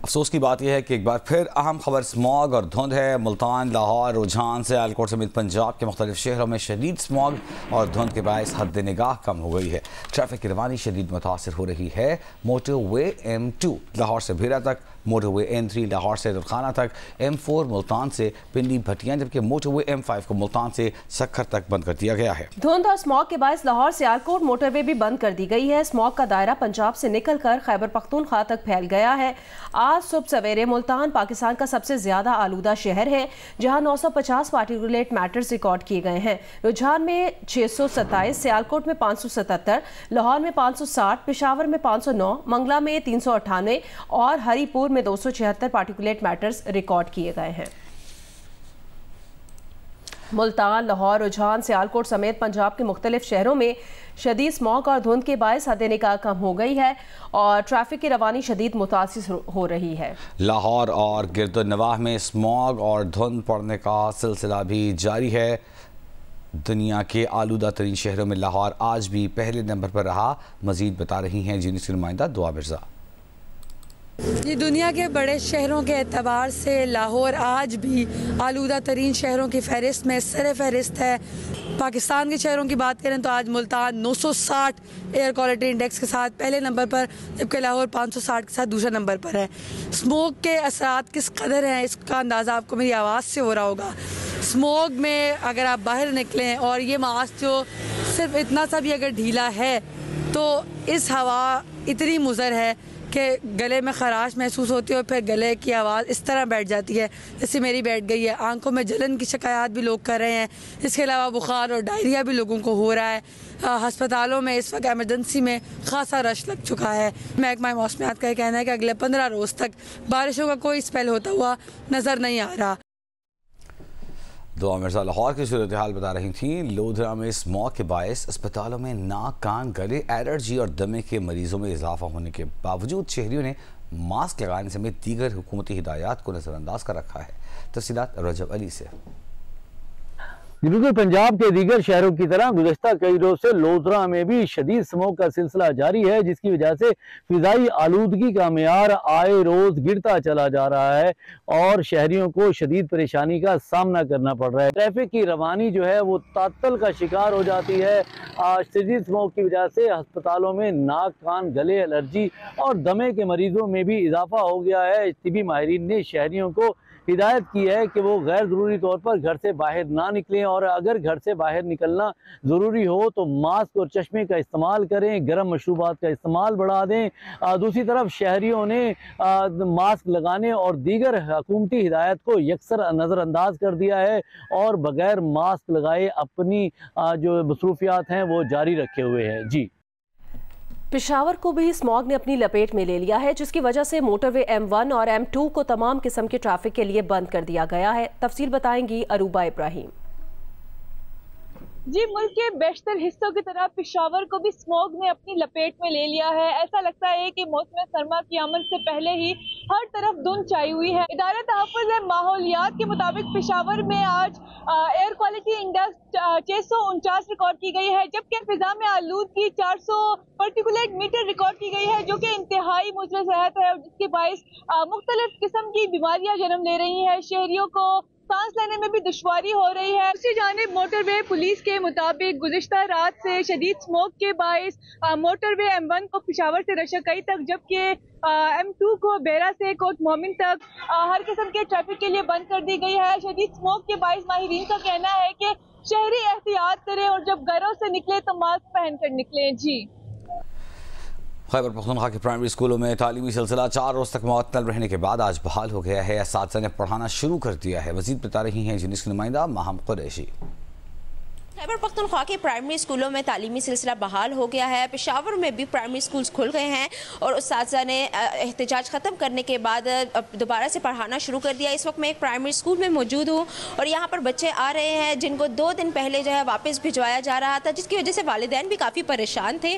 अफसोस की बात यह है कि एक बार फिर अहम खबर स्मॉग और धुंध है। मुल्तान, लाहौर, रुझान से सियालकोट समेत पंजाब के मुख्तलिफ शहरों में शदीद स्मॉग और धुंध के बायस हद निगाह कम हो गई है। ट्रैफिक की रवानी शदीद मुतासर हो रही है। मोटरवे M2 लाहौर से भीरा तक, मोटरवे M3 लाहौर से दुरखाना तक, M4 मुल्तान से पिंडी भटियां, जबकि मोटरवे M5 को मुल्तान से सखर तक बंद कर दिया गया है। धुंध और स्मॉग के बायस लाहौर से सियालकोट मोटरवे भी बंद कर दी गई है। स्मॉग का दायरा पंजाब से निकलकर खैबर पख्तूनख्वा तक फैल गया है। आज सुबह सवेरे मुल्तान पाकिस्तान का सबसे ज्यादा आलूदा शहर है, जहां 950 पार्टिकुलेट मैटर्स रिकॉर्ड किए गए हैं। रुझान में 627, सियालकोट में 577, लाहौर में 560, पेशावर में 509, मंगला में 398 और हरीपुर में 276 पार्टिकुलेट मैटर्स रिकॉर्ड किए गए हैं। मुल्तान, लाहौर, रुझान, सियालकोट समेत पंजाब के मुख्तलिफ शहरों में शदीद स्मॉग और धुंध के बायस हद निगाह कम हो गई है और ट्रैफिक की रवानी शदीद मुतासिर हो रही है। लाहौर और गिरदुन्नवाह में स्मॉग और धुंध पड़ने का सिलसिला भी जारी है। दुनिया के आलूदा तरीन शहरों में लाहौर आज भी पहले नंबर पर रहा। मजीद बता रही हैं यूनिस की नुमाइंदा दुआ मिर्जा। ये दुनिया के बड़े शहरों के एतबार से लाहौर आज भी आलूदा तरीन शहरों की फहरिस्त में सर फहरिस्त है। पाकिस्तान के शहरों की बात करें तो आज मुल्तान 960 एयर क्वालिटी इंडेक्स के साथ पहले नंबर पर, जबकि लाहौर 560 के साथ दूसरे नंबर पर है। स्मोक के असरात किस कदर हैं इसका अंदाज़ा आपको मेरी आवाज़ से हो रहा होगा। स्मोक में अगर आप बाहर निकलें और ये मास्क जो सिर्फ इतना सा भी अगर ढीला है तो इस हवा इतनी मुज़र है कि गले में खराश महसूस होती है और फिर गले की आवाज़ इस तरह बैठ जाती है जैसे मेरी बैठ गई है। आंखों में जलन की शिकायत भी लोग कर रहे हैं। इसके अलावा बुखार और डायरिया भी लोगों को हो रहा है। हस्पतालों में इस वक्त एमरजेंसी में खासा रश लग चुका है। महकमा मौसमियात का कहना है कि अगले 15 रोज़ तक बारिशों का कोई स्पेल होता हुआ नज़र नहीं आ रहा। दुआ मिर्जा लाहौर की सूरत हाल बता रही थी। लोधरा में स्मॉग के बायस अस्पतालों में नाक, कान, गले, एलर्जी और दमे के मरीजों में इजाफा होने के बावजूद शहरियों ने मास्क लगाने समेत दीगर हुकूमती हिदायत को नज़रअंदाज कर रखा है। तफसीलात रजब अली से। बिल्कुल पंजाब के दीगर शहरों की तरह गुज़श्ता कई रोज से लोधरा में भी शदीद स्मोक का सिलसिला जारी है, जिसकी वजह से फिजाई आलूदगी का मेयार आए रोज गिरता चला जा रहा है और शहरियों को शदीद परेशानी का सामना करना पड़ रहा है। ट्रैफिक की रवानी जो है वो तातल का शिकार हो जाती है। शदीद स्मोक की वजह से अस्पतालों में नाक, कान, गले, एलर्जी और दमे के मरीजों में भी इजाफा हो गया है। तिबी माहिरीन ने शहरियों को हिदायत की है कि वो गैर ज़रूरी तौर पर घर से बाहर ना निकलें और अगर घर से बाहर निकलना ज़रूरी हो तो मास्क और चश्मे का इस्तेमाल करें, गर्म मशरूबात का इस्तेमाल बढ़ा दें। दूसरी तरफ शहरियों ने मास्क लगाने और दीगर हुकूमती हिदायत को यकसर नज़रअंदाज कर दिया है और बगैर मास्क लगाए अपनी जो मसरूफियात हैं वो जारी रखे हुए हैं। जी, पेशावर को भी स्मॉग ने अपनी लपेट में ले लिया है, जिसकी वजह से मोटरवे M1 और M2 को तमाम किस्म के ट्रैफिक के लिए बंद कर दिया गया है। तफसील बताएंगी अरूबा इब्राहिम। जी, मुल्क के बेशतर हिस्सों की तरह पेशावर को भी स्मॉग ने अपनी लपेट में ले लिया है। ऐसा लगता है कि मौसम सरमा की आमद से पहले ही हर तरफ धुंध छाई हुई है। इदारा तहफ़्फ़ुज़ माहौलियात के मुताबिक पेशावर में आज एयर क्वालिटी इंडेक्स 649 रिकॉर्ड की गई है, जबकि फिजा में आलूदगी 400 पार्टिकुलेट मीटर रिकॉर्ड की गई है, जो कि इंतहाई मुज़र सेहत है और जिसके बायस मुख्तलिफ किस्म की बीमारियां जन्म ले रही हैं। शहरियों को सांस लेने में भी दुश्वारी हो रही है। दूसरी जानिब मोटरवे पुलिस के मुताबिक गुज़िश्ता रात से शदीद स्मोक के बायस मोटरवे M1 को पेशावर से रशकई तक, जबकि M2 को बेरा से कोट मोमिन तक हर किस्म के ट्रैफिक के लिए बंद कर दी गई है। शदीद स्मोक के बायस माहिरीन का कहना है कि शहरी एहतियात करें और जब घरों से निकले तो मास्क पहन कर निकले। जी, खैबर पख्तूनख्वा के प्राइमरी स्कूलों में तालीमी सिलसिला 4 रोज़ तक मुअत्तल रहने के बाद आज बहाल हो गया है। असातिज़ा ने पढ़ाना शुरू कर दिया है। मज़ीद बता रही हैं यूनिस की नुमाइंदा माहम कुरैशी। खैबर पख्तूनख्वा के प्राइमरी स्कूलों में तालीमी सिलसिला बहाल हो गया है। पेशावर में भी प्राइमरी स्कूल्स खुल गए हैं और उस्ताज़ा ने एहतजाज ख़त्म करने के बाद दोबारा से पढ़ाना शुरू कर दिया। इस वक्त मैं एक प्राइमरी स्कूल में मौजूद हूँ और यहाँ पर बच्चे आ रहे हैं जिनको 2 दिन पहले जो है वापस भिजवाया जा रहा था, जिसकी वजह से वालिदैन भी काफ़ी परेशान थे।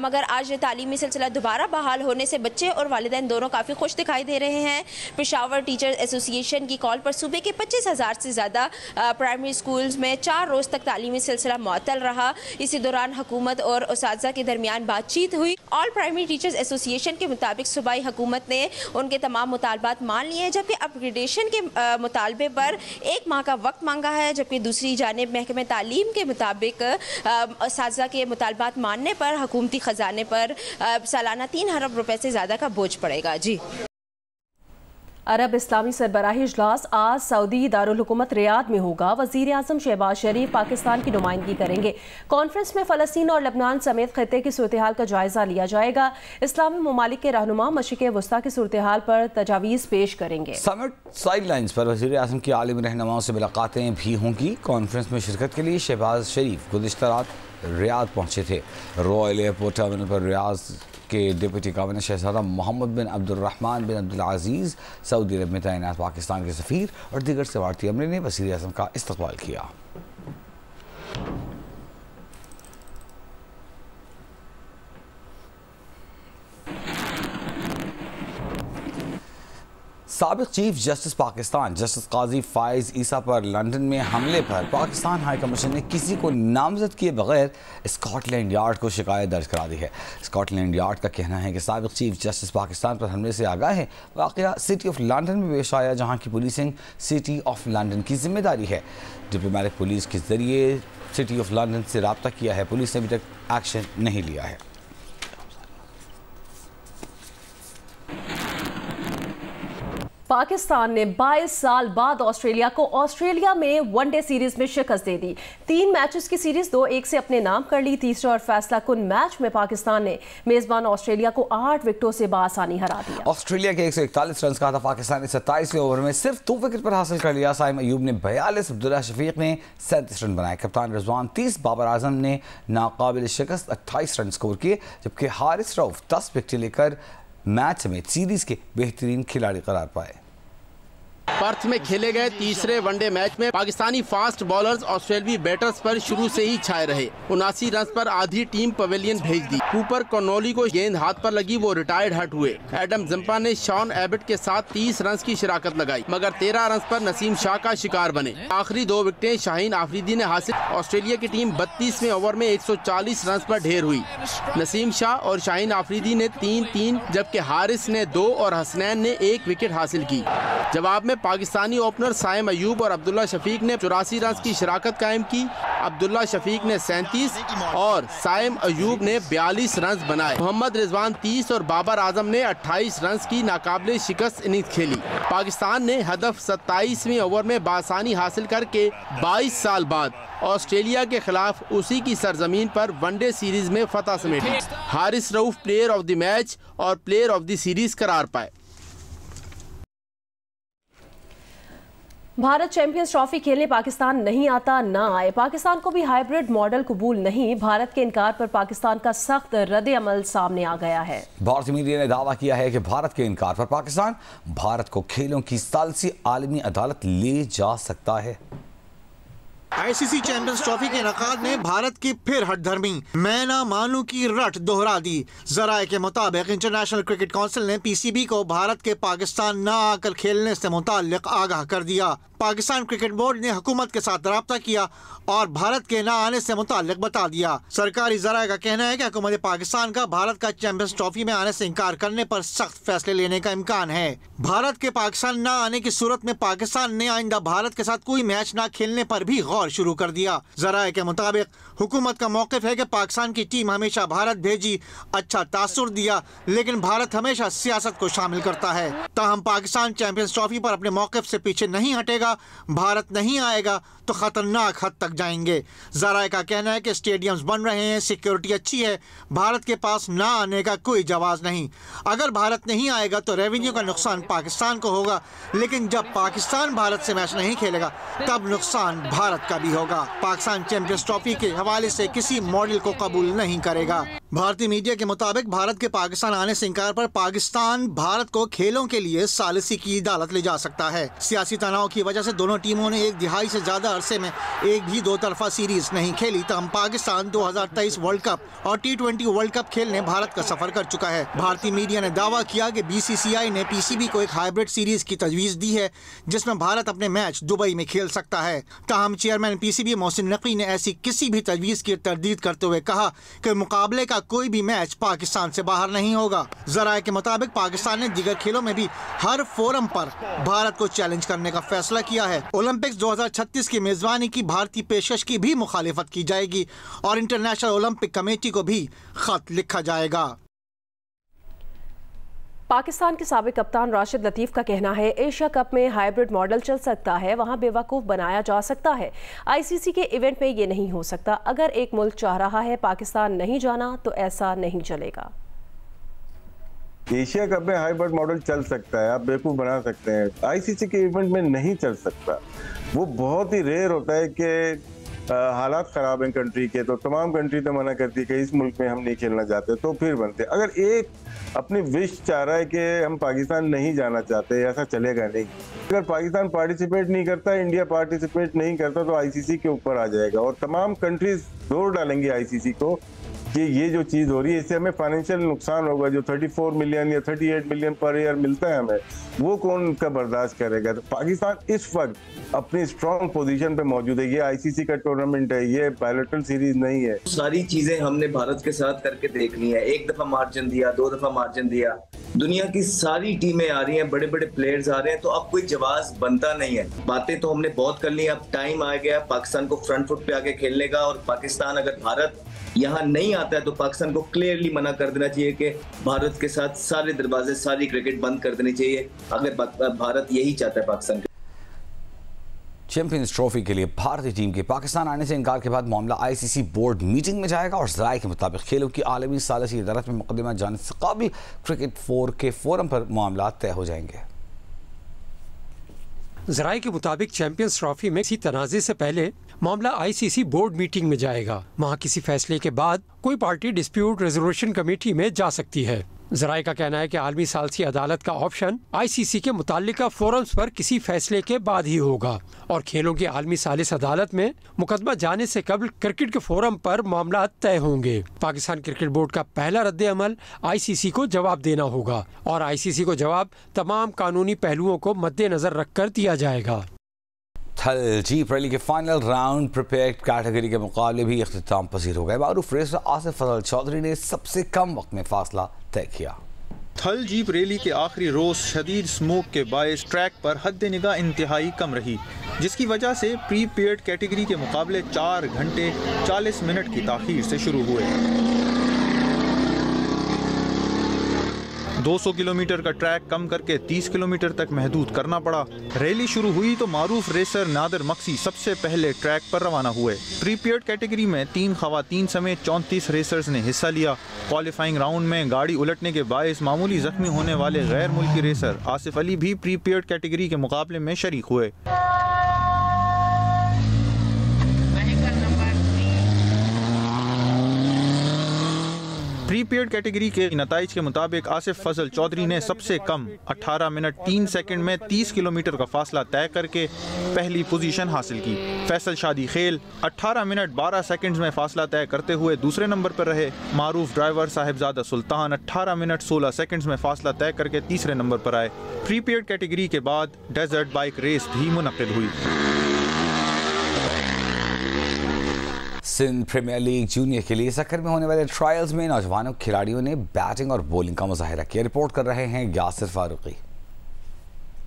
मगर आज तालीमी सिलसिला दोबारा बहाल होने से बच्चे और वालिदैन दोनों काफ़ी खुश दिखाई दे रहे हैं। पेशावर टीचर एसोसिएशन की कॉल पर सूबे के 25,000 से ज़्यादा प्राइमरी स्कूल्स में 4 रोज़ तक तालीमी सिलसिला मुअत्तल रहा। इसी दौरान हुकूमत और उस्ताज़ा के दरमियान बातचीत हुई। ऑल प्राइमरी टीचर्स एसोसिएशन के मुताबिक सूबाई हुकूमत ने उनके तमाम मुतालबात मान लिए हैं, जबकि अपग्रेडेशन के मुतालबे पर 1 माह का वक्त मांगा है। जबकि दूसरी जानिब महकमे तालीम के मुताबिक उस्ताज़ा के मुतालबात मानने पर हुकूमती खजाने पर सालाना 3 अरब रुपए से ज़्यादा का बोझ पड़ेगा। जी। अरब इस्लामी सरबराही इजलास आज सऊदी दारुल हुकूमत रियाद में होगा। वज़ीर आज़म शहबाज शरीफ पाकिस्तान की नुमाइंदगी करेंगे। कॉन्फ्रेंस में फ़लस्तीन और लबनान समेत खित्ते की सूरत हाल का जायजा लिया जाएगा। इस्लामी ममालिक के रहनुमा मशरिक़ वस्ता की सूरत हाल पर तजावीज़ पेश करेंगे। समिट साइडलाइंस पर वज़ीर आज़म की आलिमी रहनुमाओं से मुलाकातें भी होंगी। कॉन्फ्रेंस में शिरकत के लिए शहबाज शरीफ गुज़िश्ता रात रियाद पहुँचे थे। रॉयल एयरपोर्ट टर्मिनल पर रियाद के डिप्टी गवर्नर शहजादा मोहम्मद बिन अब्दुर्रहमान बिन अब्दुल अजीज़, सऊदी अरब में तैनात पाकिस्तान के सफ़ीर और दीगर सवारती अमले ने वज़ीर आज़म का इस्तक़बाल किया। साबिक़ चीफ जस्टिस पाकिस्तान जस्टिस काजी फाइज ईसा पर लंदन में हमले पर पाकिस्तान हाई कमीशन ने किसी को नामजद किए बगैर स्कॉटलैंड यार्ड को शिकायत दर्ज करा दी है। स्कॉटलैंड यार्ड का कहना है कि साबिक़ चीफ जस्टिस पाकिस्तान पर हमले से आगाह है। वाक़या सिटी ऑफ लंदन में पेश आया, जहाँ की पुलिसिंग सिटी ऑफ लंदन की जिम्मेदारी है। डिप्लोमेटिक पुलिस के जरिए सिटी ऑफ लंदन से रब्ता किया है। पुलिस ने अभी तक एक्शन नहीं लिया है। पाकिस्तान ने 22 साल बाद ऑस्ट्रेलिया को ऑस्ट्रेलिया में वनडे सीरीज में शिकस्त दे दी। 3 मैचेस की सीरीज 2-1 से अपने नाम कर ली। तीसरे और फैसला कुन मैच में पाकिस्तान ने मेजबान ऑस्ट्रेलिया को 8 विकेटों से बासानी हरा दिया। ऑस्ट्रेलिया के 141 रन का था। पाकिस्तान ने 27वें ओवर में सिर्फ 2 विकेट पर हासिल कर लिया। साइम अयूब ने 42, अब्दुल्ला शफीक ने 37 रन बनाए। कप्तान रिजवान 30, बाबर आजम ने नाकाबिल शिकस्त 28 रन स्कोर किए, जबकि हारिस रऊफ 10 विकेट लेकर मैच समेत सीरीज के बेहतरीन खिलाड़ी करार पाए। पर्थ में खेले गए तीसरे वनडे मैच में पाकिस्तानी फास्ट बॉलर्स ऑस्ट्रेलियाई बैटर्स पर शुरू से ही छाए रहे। 79 रन पर आधी टीम पवेलियन भेज दी। कूपर कॉर्नोली को गेंद हाथ पर लगी, वो रिटायर्ड हट हुए। एडम जम्पा ने शॉन एबट के साथ 30 रन की शिराकत लगाई, मगर 13 रन पर नसीम शाह का शिकार बने। आखिरी 2 विकेटें शाहीन आफरीदी ने हासिल। ऑस्ट्रेलिया की टीम 32वें ओवर में 140 रन पर ढेर हुई। नसीम शाह और शाहीन आफरीदी ने 3-3, जबकि हारिस ने 2 और हसनैन ने 1 विकेट हासिल की। जवाब में पाकिस्तानी ओपनर साइम अयूब और अब्दुल्ला शफीक ने 84 रन की शिराकत कायम की। अब्दुल्ला शफीक ने 37 और साइम अयूब ने 42 रन बनाए। मोहम्मद रिजवान 30 और बाबर आजम ने 28 रन की नाकाबिले शिकस्त इनिंग्स खेली। पाकिस्तान ने हदफ 27वें ओवर में बासानी हासिल करके 22 साल बाद ऑस्ट्रेलिया के खिलाफ उसी की सरजमीन पर वनडे सीरीज में फतह समेटी। Haris Rauf player of the match और प्लेयर ऑफ द सीरीज करार पाए। भारत चैंपियंस ट्रॉफी खेलने पाकिस्तान नहीं आता ना आए। पाकिस्तान को भी हाइब्रिड मॉडल कबूल नहीं। भारत के इनकार पर पाकिस्तान का सख्त रद्द अमल सामने आ गया है। भारतीय मीडिया ने दावा किया है कि भारत के इनकार पर पाकिस्तान भारत को खेलों की सालसी आलमी अदालत ले जा सकता है। आईसीसी चैंपियंस ट्रॉफी के इनेकाद ने भारत की फिर हठधर्मी मैं ना मानू की रट दोहरा दी। जराये के मुताबिक इंटरनेशनल क्रिकेट काउंसिल ने पीसीबी को भारत के पाकिस्तान न आकर खेलने से मुताल्लिक आगाह कर दिया। पाकिस्तान क्रिकेट बोर्ड ने हुकूमत के साथ राब्ता किया और भारत के न आने से मुताल्लिक बता दिया। सरकारी जराये का कहना है कि हुकूमत पाकिस्तान का भारत का चैंपियंस ट्रॉफी में आने से इनकार करने पर सख्त फैसले लेने का इम्कान है। भारत के पाकिस्तान न आने की सूरत में पाकिस्तान ने आइंदा भारत के साथ कोई मैच न खेलने पर भी गौर शुरू कर दिया। जराये के मुताबिक हुकूमत का मौक़िफ़ है कि पाकिस्तान की टीम हमेशा भारत भेजी, अच्छा तासुर दिया, लेकिन भारत हमेशा सियासत को शामिल करता है। ताहम पाकिस्तान चैंपियंस ट्रॉफी पर अपने मौक़िफ़ से पीछे नहीं हटेगा। भारत नहीं आएगा तो खतरनाक हद तक जाएंगे। जराये का कहना है कि स्टेडियम्स बन रहे हैं, सिक्योरिटी अच्छी है, भारत के पास ना आने का कोई जवाब नहीं। अगर भारत नहीं आएगा तो रेवेन्यू का नुकसान पाकिस्तान को होगा, लेकिन जब पाकिस्तान भारत से मैच नहीं खेलेगा तब नुकसान भारत का भी होगा। पाकिस्तान चैंपियंस ट्रॉफी के हवाले से किसी मॉडल को कबूल नहीं करेगा। भारतीय मीडिया के मुताबिक भारत के पाकिस्तान आने से इंकार पर पाकिस्तान भारत को खेलों के लिए सालिसी की अदालत ले जा सकता है। सियासी तनाव की वजह से दोनों टीमों ने एक दिहाई से ज्यादा अरसे में एक भी दो तरफा सीरीज नहीं खेली। तब पाकिस्तान 2023 वर्ल्ड कप और T20 वर्ल्ड कप खेलने भारत का सफर कर चुका है। भारतीय मीडिया ने दावा किया कि BCCI ने PCB को एक हाइब्रिड सीरीज की तजवीज दी है जिसमें भारत अपने मैच दुबई में खेल सकता है। ताहम चेयरमैन PCB मोहसिन नकवी ने ऐसी किसी भी तजवीज की तरदीद करते हुए कहा कि मुकाबले का कोई भी मैच पाकिस्तान से बाहर नहीं होगा। ज़राए के मुताबिक पाकिस्तान ने दीगर खेलों में भी हर फोरम पर भारत को चैलेंज करने का फैसला किया है। ओलंपिक्स 2036 की मेजबानी की भारतीय पेशकश की भी मुखालिफत की जाएगी और इंटरनेशनल ओलंपिक कमेटी को भी खत लिखा जाएगा। पाकिस्तान के साबिक कप्तान राशिद लतीफ़ का कहना है एशिया कप में हाइब्रिड मॉडल चल सकता है, वहां बेवकूफ़ बनाया जा सकता है। ICC के इवेंट में ये नहीं हो सकता। अगर एक मुल्क चाह रहा है पाकिस्तान नहीं जाना तो ऐसा नहीं चलेगा। एशिया कप में हाइब्रिड मॉडल चल सकता है, आप बेवकूफ़ बना सकते हैं। ICC के इवेंट में नहीं चल सकता। वो बहुत ही रेयर होता है कि हालात ख़राब हैं कंट्री के तो तमाम कंट्री तो मना करती है कि इस मुल्क में हम नहीं खेलना चाहते तो फिर बनते। अगर एक अपनी विश चाह रहा है कि हम पाकिस्तान नहीं जाना चाहते, ऐसा चलेगा नहीं। अगर पाकिस्तान पार्टिसिपेट नहीं करता, इंडिया पार्टिसिपेट नहीं करता तो ICC के ऊपर आ जाएगा और तमाम कंट्रीज जोर डालेंगे ICC को कि ये जो चीज़ हो रही है इससे हमें फाइनेंशियल नुकसान होगा। जो 34 मिलियन या 38 मिलियन पर ईयर मिलता है हमें, वो कौन उनका बर्दाश्त करेगा। तो पाकिस्तान इस वक्त अपनी स्ट्रॉन्ग पोजीशन पे मौजूद है। ये ICC का टूर्नामेंट है, ये बायलैटरल सीरीज नहीं है। सारी चीजें हमने भारत के साथ करके देखनी है। एक दफा मार्जिन दिया, दो दफा मार्जिन दिया, दुनिया की सारी टीमें आ रही हैं, बड़े बड़े प्लेयर्स आ रहे हैं, तो अब कोई जवाब बनता नहीं है। बातें तो हमने बहुत कर ली, अब टाइम आ गया पाकिस्तान को फ्रंट फुट पे आके खेलने का। और पाकिस्तान अगर भारत यहाँ नहीं आता है तो पाकिस्तान को क्लियरली मना कर देना चाहिए कि भारत के साथ सारे दरवाजे, सारी क्रिकेट बंद कर देनी चाहिए अगर भारत यही चाहता है पाकिस्तान के। चैंपियंस ट्रॉफी के लिए भारतीय टीम के पाकिस्तान आने से इनकार के बाद मामला ICC बोर्ड मीटिंग में जाएगा और ज़राए के मुताबिक खेलों की आलमी सालिसी अदालत में मुकदमा जाने से काबिल क्रिकेट 4 के फोरम पर मामला तय हो जाएंगे। ज़राए के मुताबिक चैंपियंस ट्रॉफी में किसी तनाज़े से पहले मामला ICC बोर्ड मीटिंग में जाएगा। वहाँ किसी फैसले के बाद कोई पार्टी डिस्प्यूट रेजोल्यूशन कमेटी में जा सकती है। ज़राए का कहना है कि आलमी सालिसी अदालत का ऑप्शन ICC के मुताल्लिका फोरम्स पर किसी फैसले के बाद ही होगा और खेलों की आलमी सालिस अदालत में मुकदमा जाने से कबल क्रिकेट के फोरम पर मामला तय होंगे। पाकिस्तान क्रिकेट बोर्ड का पहला रद्द अमल ICC को जवाब देना होगा और ICC को जवाब तमाम कानूनी पहलुओं को मद्देनजर रखकर दिया जाएगा। थल जीप रैली के फाइनल राउंड प्रिपेयर्ड कैटेगरी के मुकाबले भी इख्तिताम पसीर हो गए। मारूफ रेसर आसिफ फजल चौधरी ने सबसे कम वक्त में फासला तय किया। थल जीप रैली के आखिरी रोज शदीद स्मोक के बायस ट्रैक पर हद निगाह इंतहाई कम रही, जिसकी वजह से प्री पेड कैटेगरी के मुकाबले 4 घंटे 40 मिनट की ताखीर से शुरू हुए। 200 किलोमीटर का ट्रैक कम करके 30 किलोमीटर तक महदूद करना पड़ा। रैली शुरू हुई तो मारूफ रेसर नादिर मक्सी सबसे पहले ट्रैक पर रवाना हुए। प्रीपेड कैटेगरी में 3 खवातीन समेत 34 रेसर्स ने हिस्सा लिया। क्वालिफाइंग राउंड में गाड़ी उलटने के बायस मामूली जख्मी होने वाले गैर मुल्की रेसर आसिफ अली भी प्रीपेड कैटेगरी के मुकाबले में शरीक हुए। प्रीपेड कैटेगरी के नताइज के मुताबिक आसिफ फजल चौधरी ने सबसे कम 18 मिनट 3 सेकंड में 30 किलोमीटर का फासला तय करके पहली पोजीशन हासिल की। फैसल शादी खेल 18 मिनट 12 सेकंड्स में फासला तय करते हुए दूसरे नंबर पर रहे। मारूफ ड्राइवर साहिबजादा सुल्तान 18 मिनट 16 सेकंड्स में फासला तय करके तीसरे नंबर पर आए। प्रीपेड कैटेगरी के बाद डेजर्ट बाइक रेस भी मुनक्किद हुई। सिंध प्रीमियर लीग जूनियर के लिए सक्कर में होने वाले ट्रायल्स में नौजवानों खिलाड़ियों ने बैटिंग और बॉलिंग का मुजाहिरा किया। रिपोर्ट कर रहे हैं यासिर फारूकी।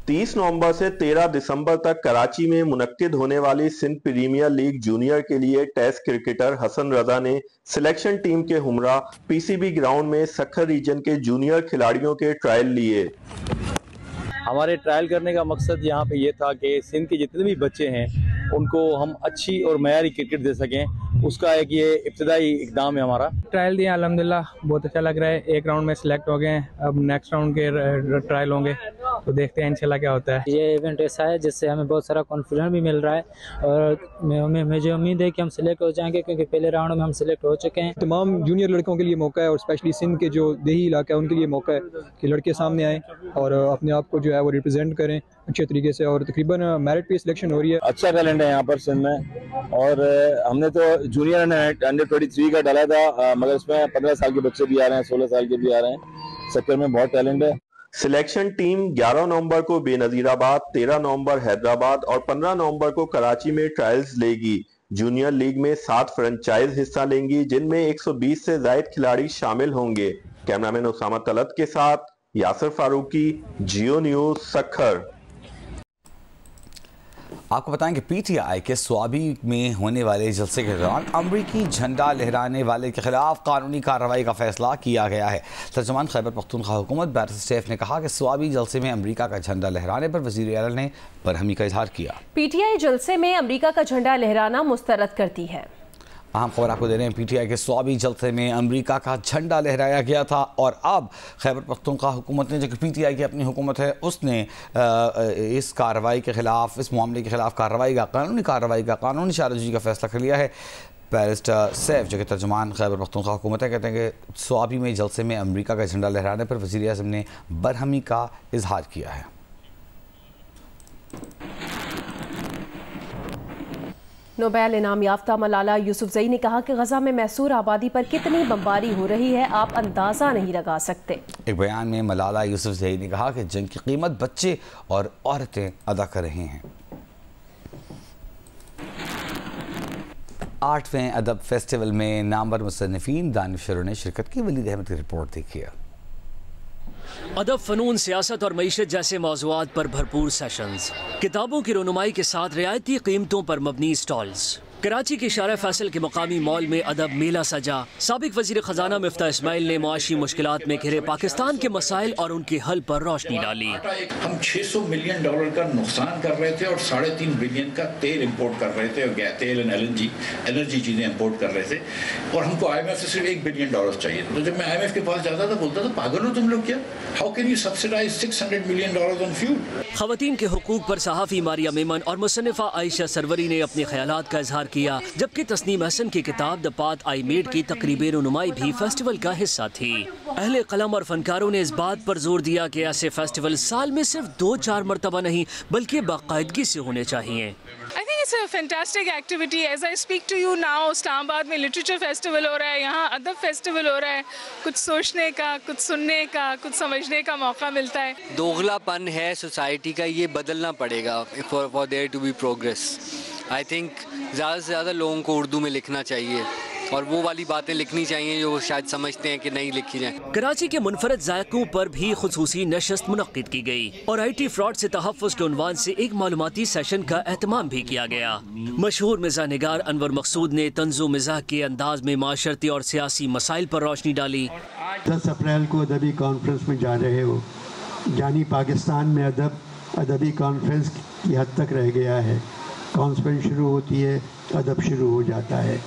30 नवंबर से 13 दिसंबर तक कराची में मुनक्किद होने वाली सिंध प्रीमियर लीग जूनियर के लिए टेस्ट क्रिकेटर हसन रजा ने सिलेक्शन टीम के हमरा PCB ग्राउंड में सक्कर रीजन के जूनियर खिलाड़ियों के ट्रायल लिए। हमारे ट्रायल करने का मकसद यहाँ पे ये था कि सिंध के जितने भी बच्चे हैं उनको हम अच्छी और मयारी क्रिकेट दे सकें, उसका एक ये इब्तिदाई इक़दाम है हमारा। ट्रायल दिया अल्हम्दुलिल्लाह बहुत अच्छा लग रहा है। एक राउंड में सिलेक्ट हो गए, अब नेक्स्ट राउंड के ट्रायल होंगे तो देखते हैं इंशाल्लाह क्या होता है। ये इवेंट ऐसा है जिससे हमें बहुत सारा कॉन्फिडेंस भी मिल रहा है और मुझे उम्मीद है कि हम सिलेक्ट हो जाएंगे, क्योंकि पहले राउंड में हम सिलेक्ट हो चुके हैं। तमाम जूनियर लड़कों के लिए मौका है और स्पेशली सिंध के जो देही इलाका है उनके लिए मौका है कि लड़के सामने आएँ और अपने आप को जो है वो रिप्रेजेंट करें अच्छे तरीके से। और तकरीबन मेरिट पे सिलेक्शन हो रही है। अच्छा टैलेंट है यहाँ पर सिंध में और हमने तो जूनियर अंडर 23 का डाला था, मगर इसमें 15 साल के बच्चे भी आ रहे हैं, 16 साल के भी आ रहे हैं। सेक्टर में बहुत टैलेंट है। सिलेक्शन टीम 11 नवंबर को बेनजीराबाद, 13 नवंबर हैदराबाद और 15 नवंबर को कराची में ट्रायल्स लेगी। जूनियर लीग में 7 फ्रेंचाइज हिस्सा लेंगी, जिनमें 120 से ज्यादा खिलाड़ी शामिल होंगे। कैमरामैन उसामा तलत के साथ यासिर फारूकी, जियो न्यूज, सक्खर। आपको बताएं कि पीटीआई के स्वाबी में होने वाले जलसे के दौरान अमरीकी झंडा लहराने वाले के खिलाफ कानूनी कार्रवाई का फैसला किया गया है। तर्जुमान खैबर पख्तूनख्वा हुकूमत बैरिस्टर सैफ ने कहा कि स्वाबी जलसे में अमरीका का झंडा लहराने पर वज़ीर आला ने बरहमी का इजहार किया। पीटीआई जलसे में अमरीका का झंडा लहराना मुस्तरद करती है। अहम खबर आपको दे रहे हैं, पीटीआई के स्वाबी जलसे में अमेरिका का झंडा लहराया गया था और अब खैबर पख्तूनख्वा हुकूमत ने, जो कि पीटीआई की अपनी हुकूमत है, उसने इस कार्रवाई के खिलाफ, इस मामले के खिलाफ कानूनी कार्रवाई का कानूनी चाराजोई का फैसला कर लिया है। बैरिस्टर सैफ, जो कि तर्जुमान खैबर पख्तूनख्वा हुकूमत है, कहते हैं कि स्वाबी में जलसे में अमेरिका का झंडा लहराने पर वज़ीर आज़म ने बरहमी का इजहार किया है। नोबेल इनाम याफ्ता मलाला यूसुफजई ने कहा कि गजा में मैसूर आबादी पर कितनी बमबारी हो रही है, आप अंदाज़ा नहीं लगा सकते। एक बयान में मलाला यूसुफजई ने कहा कि जंग की कीमत बच्चे और औरतें अदा कर रहे हैं। 8वें अदब फेस्टिवल में नामवर मुसन्निफीन दानिशरों ने शिरकत की। वलीद अहमद की रिपोर्ट देखिए। अदब, फनून, सियासत और मईशत जैसे मौज़ूआत पर भरपूर सेशंस, किताबों की रोनुमाई के साथ रियायती कीमतों पर मबनी स्टॉल्स। कराची के शारा फैसल के मकामी मॉल में अदब मेला सजा। साबिक वजीर खजाना मिफ्ता इस्माइल ने मुआशी मुश्किलात में घिरे पाकिस्तान के मसाइल और उनके हल पर रोशनी डाली। हम $600 मिलियन का नुकसान कर रहे थे और $3.5 बिलियन का तेल इंपोर्ट कर रहे थे, और तेल एंड एनर्जी चीजें इंपोर्ट कर रहे थे, और हमको IMF से सिर्फ $1 बिलियन चाहिए। तो जब मैं IMF के पास जाता था, बोलता था पागल हो तुम लोग क्या, how can you subsidise $600 million on fuel. खवातीन के हुकूक पर सहाफ़ी मारिया मेमन और मुसन्निफा आयशा सरवरी ने अपने ख्यालात का इजहार किया, जबकि तस्नीम हसन की किताब द पाथ आई मेड की तकरीबी रुनुमाई भी फेस्टिवल का हिस्सा थी। अहले कलम और फनकारों ने इस बात पर जोर दिया कि ऐसे फेस्टिवल साल में सिर्फ 2-4 मरतबा नहीं बल्कि बाकायदगी से होने चाहिए। I think it's a fantastic activity. As I speak to you now, Islamabad में लिटरेचर फेस्टिवल हो रहा है, यहाँ अदब फेस्टिवल हो रहा है। कुछ सोचने का, कुछ सुनने का, कुछ समझने का मौका मिलता है। दोगलापन है सोसाइटी का, ये बदलना पड़ेगा for there to be progress. I think ज़्यादा से ज़्यादा लोगों को उर्दू में लिखना चाहिए और वो वाली बातें लिखनी चाहिए जो शायद समझते हैं कि नहीं लिखी जाए। कराची के मुनफरद जायकों पर भी खुसूसी नशस्त मुनक्किद की गई और IT फ्रॉड से तहफ़्फ़ुज़ के उन्वान से एक मालूमाती सेशन का एहतमाम भी किया गया। मशहूर मिज़ाह निगार अनवर मकसूद ने तंज़ो मिज़ाह के अंदाज में माशरती और सियासी मसाइल पर रोशनी डाली। 10 अप्रैल को अदबी कॉन्फ्रेंस में जा रहे हो, जानी पाकिस्तान में अदबी कॉन्फ्रेंस की हद तक रह गया है। कॉन्फ्रेंस शुरू होती है, अदब शुरू हो जाता है,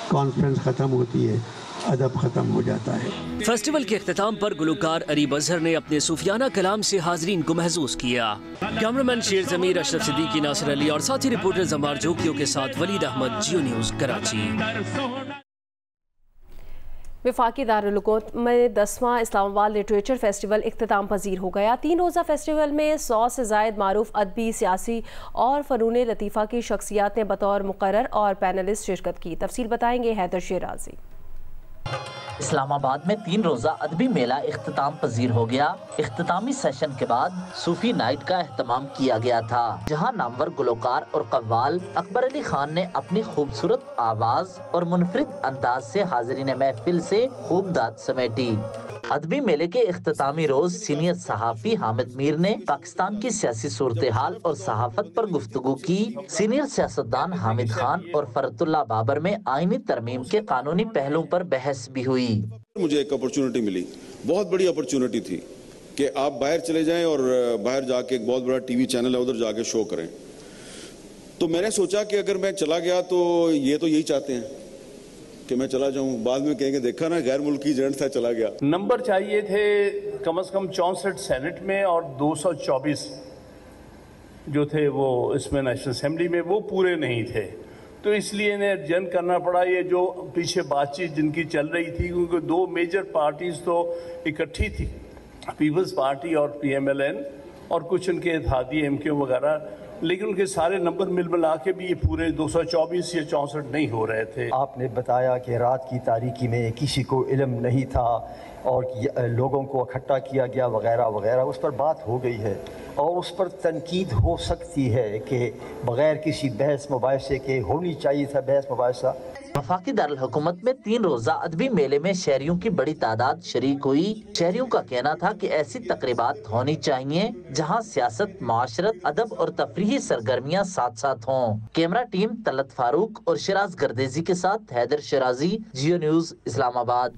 कॉन्फ्रेंस ख़त्म होती है, अदब ख़त्म हो जाता है। फेस्टिवल के अख्ताम पर गुलकार अरीब अजहर ने अपने सूफियाना कलाम से हाजरीन को महसूस किया। कैमरामैन शेर जमीर, अशरफ सिद्दीकी, नासिर अली और साथी रिपोर्टर जमार जोकियों के साथ वलीद अहमद, जियो न्यूज़, कराची। वफाकी दारुल हुकूमत में 10वां इस्लामाबाद लिटरेचर फेस्टिवल इख्तिताम पजीर हो गया। 3 रोज़ा फेस्टिवल में 100 से ज़ायद मारूफ अदबी, सियासी और फ़नून लतीफ़ा की शख्सियात ने बतौर मुकर्रर और पैनलिस्ट शिरकत की। तफसील बताएंगे हैदर शेराजी। इस्लामाबाद में 3 रोज़ा अदबी मेला इख्तिताम पजीर हो गया। इख्तितामी सेशन के बाद सूफी नाइट का एहतमाम किया गया था, जहां नामवर गुलकार और कव्वाल अकबर अली खान ने अपनी खूबसूरत आवाज और मुनफरिद अंदाज से हाज़रीन महफिल से खूब दाद समेटी। अदबी मेले के इख्तितामी रोज सीनियर सहाफ़ी हामिद मीर ने पाकिस्तान की सियासी सूरत हाल और सहाफत पर गुफ्तगू की। सीनियर सियासतदान हामिद खान और फरतुल्लाह बाबर में आईनी तरमीम के कानूनी पहलुओं पर बहस भी हुई। मुझे एक अपॉर्चुनिटी मिली, बहुत बड़ी अपॉर्चुनिटी थी कि आप बाहर चले जाएं और बाहर जाके एक बहुत बड़ा टीवी चैनल है उधर जाके शो करें। तो मैंने सोचा कि अगर मैं चला गया तो ये यही चाहते हैं कि मैं चला जाऊं, बाद में कहेंगे देखा ना गैर मुल्की एजेंट था चला गया। नंबर चाहिए थे कम से कम 64 सेनेट में और 224 जो थे वो इसमें नेशनल असेंबली में, वो पूरे नहीं थे, तो इसलिए इन्हें अर्जेंट करना पड़ा। ये जो पीछे बातचीत जिनकी चल रही थी, क्योंकि दो मेजर पार्टीज तो इकट्ठी थी, पीपल्स पार्टी और PMLN, और कुछ उनके इत्तेहादी MQ वगैरह, लेकिन उनके सारे नंबर मिला के भी ये पूरे 224 या 64 नहीं हो रहे थे। आपने बताया कि रात की तारीकी में किसी को इल्म नहीं था और लोगों को इकट्ठा किया गया वगैरह वगैरह, उस पर बात हो गई है और उस पर तनकीद हो सकती है कि बगैर किसी बहस मुबाहिसे के होनी चाहिए था बहस मुबाहिसा। वफाकी दारुल हुकूमत में 3 रोजा अदबी मेले में शहरियों की बड़ी तादाद शरीक हुई। शहरियों का कहना था कि ऐसी तकरीबात होनी चाहिए जहां सियासत, माशरत, अदब और तफरीही सरगर्मियां साथ साथ हों। कैमरा टीम तलत फारूक और शिराज गर्देजी के साथ हैदर शराजी, जियो न्यूज, इस्लामाबाद।